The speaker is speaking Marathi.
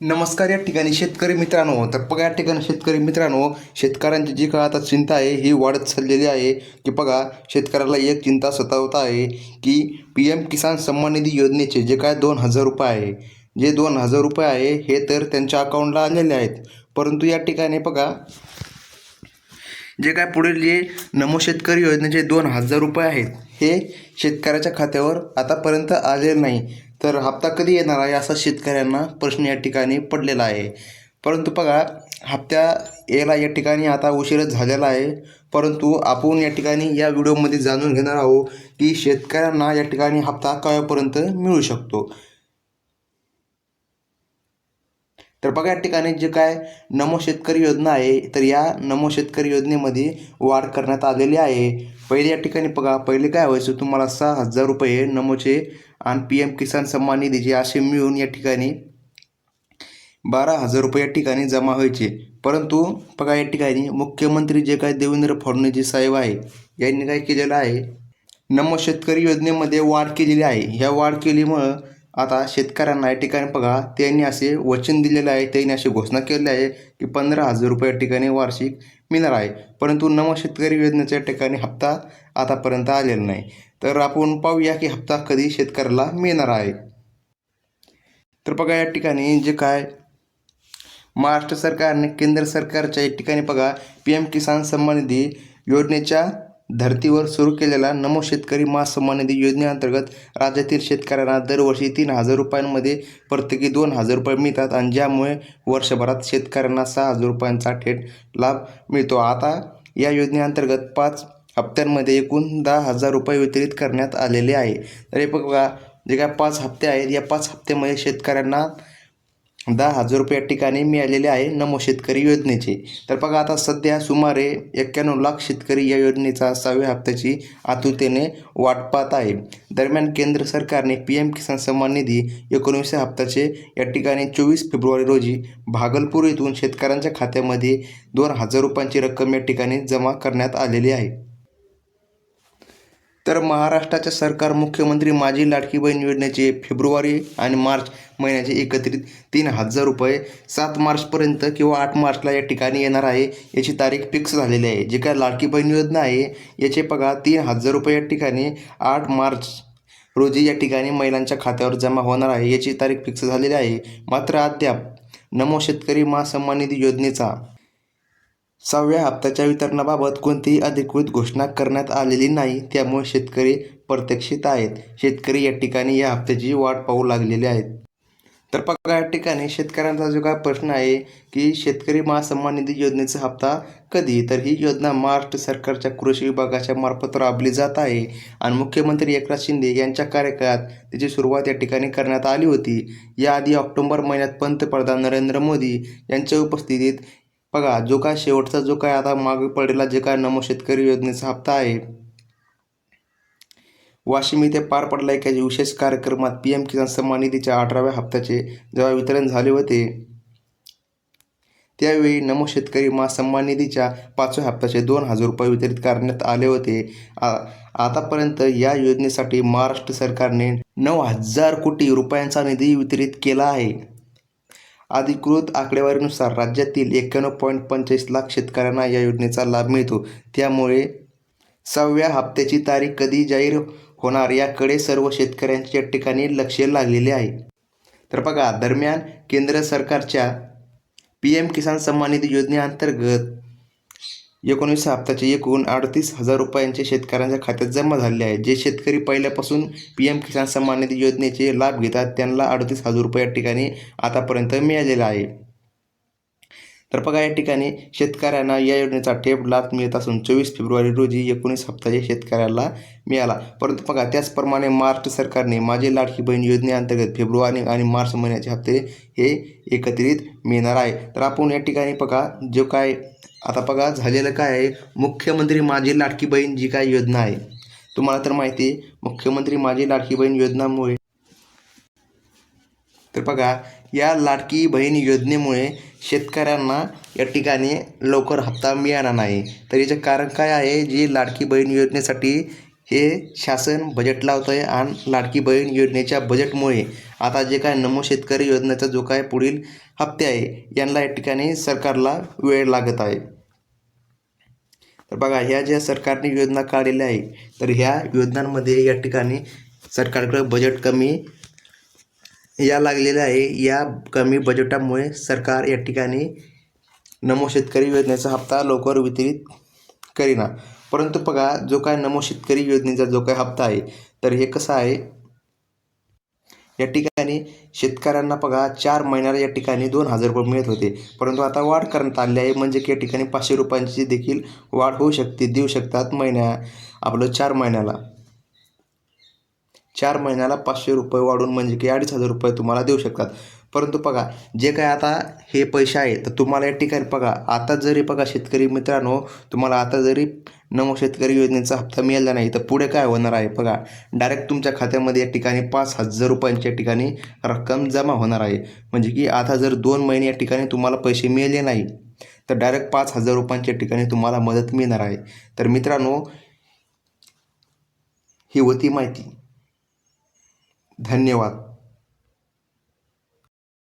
नमस्कार. या ठिकाणी शेतकरी मित्रांनो, तर बघा या ठिकाणी शेतकरी मित्रांनो, शेतकऱ्यांची जी काय आता चिंता आहे ही वाढत चाललेली आहे. की बघा, शेतकऱ्याला एक चिंता सतावत आहे की PM किसान सन्मान निधी योजनेचे जे काय 2,000 रुपये आहे, जे 2,000 रुपये आहे हे तर त्यांच्या अकाउंटला आलेले आहेत. परंतु या ठिकाणी बघा, जे काय पुढील जे नमो शेतकरी योजनेचे 2,000 रुपये आहेत हे शेतकऱ्याच्या खात्यावर आतापर्यंत आलेले नाही. तर हप्ता कधी येणार आहे असा शेतकऱ्यांना प्रश्न या ठिकाणी पडलेला आहे. परंतु बघा, हप्त्या यायला या ठिकाणी आता उशीरच झालेला आहे. परंतु आपण या ठिकाणी या व्हिडिओमध्ये जाणून घेणार आहोत की शेतकऱ्यांना या ठिकाणी हप्ता केव्हापर्यंत मिळू शकतो. तर बघा, या ठिकाणी जे काय नमो शेतकरी योजना आहे, तर या नमो शेतकरी योजनेमध्ये वाढ करण्यात आलेली आहे. पहिले या ठिकाणी बघा, पहिले काय व्हायचं, तुम्हाला 6,000 रुपये नमोचे आणि PM किसान सन्मान निधीचे असे मिळून या ठिकाणी 12,000 रुपये या ठिकाणी जमा व्हायचे. परंतु बघा, या ठिकाणी मुख्यमंत्री जे काय देवेंद्र फडणवीस साहेब आहे यांनी काय केलेलं आहे, नमो शेतकरी योजनेमध्ये वाढ केलेली आहे. ह्या वाढ केल्यामुळं आता शेतकऱ्यांना या ठिकाणी बघा, त्यांनी असे वचन दिलेले आहे, त्यांनी अशी घोषणा केली आहे की 15,000 रुपये या ठिकाणी वार्षिक मिळणार आहे. परंतु नमो शेतकरी योजनेच्या ठिकाणी हप्ता आतापर्यंत आलेला नाही. तर आपण पाहूया की हप्ता कधी शेतकऱ्याला मिळणार आहे. तर बघा, या ठिकाणी जे काय महाराष्ट्र सरकारने केंद्र सरकारच्या या ठिकाणी बघा, PM किसान सन्मान निधी योजनेच्या धर्तीवर सुरू केलेला नमो शेतकरी महासन्मान निधी योजनेअंतर्गत राज्यातील शेतकऱ्यांना दरवर्षी 3,000 रुपयांमध्ये प्रत्येकी 2,000 रुपये मिळतात आणि ज्यामुळे वर्षभरात शेतकऱ्यांना 6,000 रुपयांचा थेट लाभ मिळतो. आता या योजनेअंतर्गत 5 हप्त्यांमध्ये एकूण 10,000 रुपये वितरित करण्यात आलेले आहे. तर हे बघा, जे काय 5 हप्ते आहेत, या 5 हप्त्यामध्ये शेतकऱ्यांना 10,000 रुपये या ठिकाणी मिळालेले आहे नमो शेतकरी योजनेचे. तर बघा, आता सध्या सुमारे 91 लाख शेतकरी या योजनेचा 6व्या हप्त्याची आतुरतेने वाट पाहत आहे. दरम्यान केंद्र सरकारने PM किसान सन्मान निधी 19व्या हप्त्याचे या ठिकाणी 24 फेब्रुवारी रोजी भागलपूर येथून शेतकऱ्यांच्या खात्यामध्ये 2,000 रुपयांची रक्कम या ठिकाणी जमा करण्यात आलेली आहे. तर महाराष्ट्राचे सरकार मुख्यमंत्री माझी लाडकी बहीण योजनेचे फेब्रुवारी आणि मार्च महिन्याचे एकत्रित 3,000 रुपये 7 मार्चपर्यंत किंवा 8 मार्चला या ठिकाणी येणार आहे. याची तारीख फिक्स झालेली आहे. जे काय लाडकी बहीण योजना आहे याचे बघा, 3,000 रुपये या ठिकाणी 8 मार्च रोजी या ठिकाणी महिलांच्या खात्यावर जमा होणार आहे. याची तारीख फिक्स झालेली आहे. मात्र अद्याप नमो शेतकरी महासन्मान निधी योजनेचा 6व्या हप्त्याच्या वितरणाबाबत कोणतीही अधिकृत घोषणा करण्यात आलेली नाही. त्यामुळे शेतकरी प्रतीक्षेत आहेत. शेतकरी या ठिकाणी या हप्त्याची वाट पाहू लागलेले आहेत. तर बघा, या ठिकाणी शेतकऱ्यांचा जो काय प्रश्न आहे की शेतकरी महासन्मान निधी योजनेचा हप्ता कधी, तर ही योजना महाराष्ट्र सरकारच्या कृषी विभागाच्या मार्फत राबवली जात आहे आणि मुख्यमंत्री एकनाथ शिंदे यांच्या कार्यकाळात त्याची सुरुवात या ठिकाणी करण्यात आली होती. याआधी ऑक्टोबर महिन्यात पंतप्रधान नरेंद्र मोदी यांच्या उपस्थितीत बघा, जो काय शेवटचा जो काय आता मागे पडलेला जे काय नमो शेतकरी योजनेचा हप्ता आहे, वाशिम येथे पार पडला एका विशेष कार्यक्रमात PM किसान सन्मान निधीच्या 18व्या हप्त्याचे जेव्हा वितरण झाले होते, त्यावेळी नमो शेतकरी महासन्मान निधीच्या 5व्या हप्त्याचे 2,000 रुपये वितरित करण्यात आले होते. आतापर्यंत या योजनेसाठी महाराष्ट्र सरकारने 9,000 कोटी रुपयांचा निधी वितरित केला आहे. अधिकृत आकडेवारीनुसार राज्यातील 91.45 लाख शेतकऱ्यांना या योजनेचा लाभ मिळतो. त्यामुळे 6व्या हप्त्याची तारीख कधी जाहीर होणार याकडे सर्व शेतकऱ्यांच्या ठिकाणी लक्ष लागलेले आहे. तर बघा, दरम्यान केंद्र सरकारच्या PM किसान सन्मान निधी योजनेअंतर्गत 19व्या हप्त्याचे एकूण 38,000 रुपयांचे शेतकऱ्यांच्या खात्यात जमा झाले आहे. जे शेतकरी पहिल्यापासून PM किसान सन्मान निधी योजनेचे लाभ घेतात त्यांना 38,000 रुपये या ठिकाणी आतापर्यंत मिळालेला आहे. तर बघा, या ठिकाणी शेतकऱ्यांना या योजनेचा थेट लाभ मिळत असून 24 फेब्रुवारी रोजी 19 हप्त्याचे शेतकऱ्याला मिळाला. परंतु बघा, त्याचप्रमाणे महाराष्ट्र सरकारने माझी लाडकी बहीण योजनेअंतर्गत फेब्रुवारी आणि मार्च महिन्याचे हप्ते हे एकत्रित मिळणार आहे. तर आपण या ठिकाणी बघा, जो काय आता बघा झालेलं काय आहे, मुख्यमंत्री माझी लाडकी बहीण जी काय योजना आहे, तुम्हाला तर माहिती आहे मुख्यमंत्री माझी लाडकी बहीण योजनामुळे, तर बघा, या लाडकी बहीण योजनेमुळे शेतकऱ्यांना या ठिकाणी लवकर हप्ता मिळाला नाही. तर याचे कारण काय आहे, जी लाडकी बहीण योजनेसाठी हे शासन बजेट लावतं आहे आणि लाडकी बहीण योजनेच्या बजेटमुळे आता जे काय नमो शेतकरी योजनेचा जो काय पुढील हप्ते आहे यांना या ठिकाणी सरकारला वेळ लागत आहे. तर बघा ह्या ज्या सरकारने योजना काढलेल्या आहे तर ह्या योजनांमध्ये या ठिकाणी सरकारकडे बजेट कमी या लागलेलं आहे. या कमी बजेटामुळे सरकार या ठिकाणी नमो शेतकरी योजनेचा हप्ता लवकर वितरित करीना. परंतु बघा जो काय नमो शेतकरी योजनेचा जो काय हप्ता आहे तर हे कसं आहे या ठिकाणी शेतकऱ्यांना बघा 4 महिन्याला या ठिकाणी 2,000 रुपये मिळत होते, परंतु आता वाढ करण्यात आली आहे. म्हणजे की या ठिकाणी 500 रुपयांची देखील वाढ होऊ शकते, देऊ शकतात आपलं 4 महिन्याला 500 रुपये वाढून म्हणजे की 2,500 रुपये तुम्हाला देऊ शकतात. परंतु बघा जे काय आता हे पैसे आहे तर तुम्हाला या ठिकाणी बघा आता जरी बघा शेतकरी मित्रांनो तुम्हाला आता जरी नमो शेतकरी योजनेचा हप्ता मिळाला नाही तर पुढे काय होणार आहे बघा. डायरेक्ट तुमच्या खात्यामध्ये या ठिकाणी 5,000 रुपयांच्या ठिकाणी रक्कम जमा होणार आहे. म्हणजे की आता जर 2 महिने या ठिकाणी तुम्हाला पैसे मिळाले नाही तर डायरेक्ट 5,000 रुपयांच्या ठिकाणी तुम्हाला मदत मिळणार आहे. तर मित्रांनो ही होती माहिती. धन्यवाद.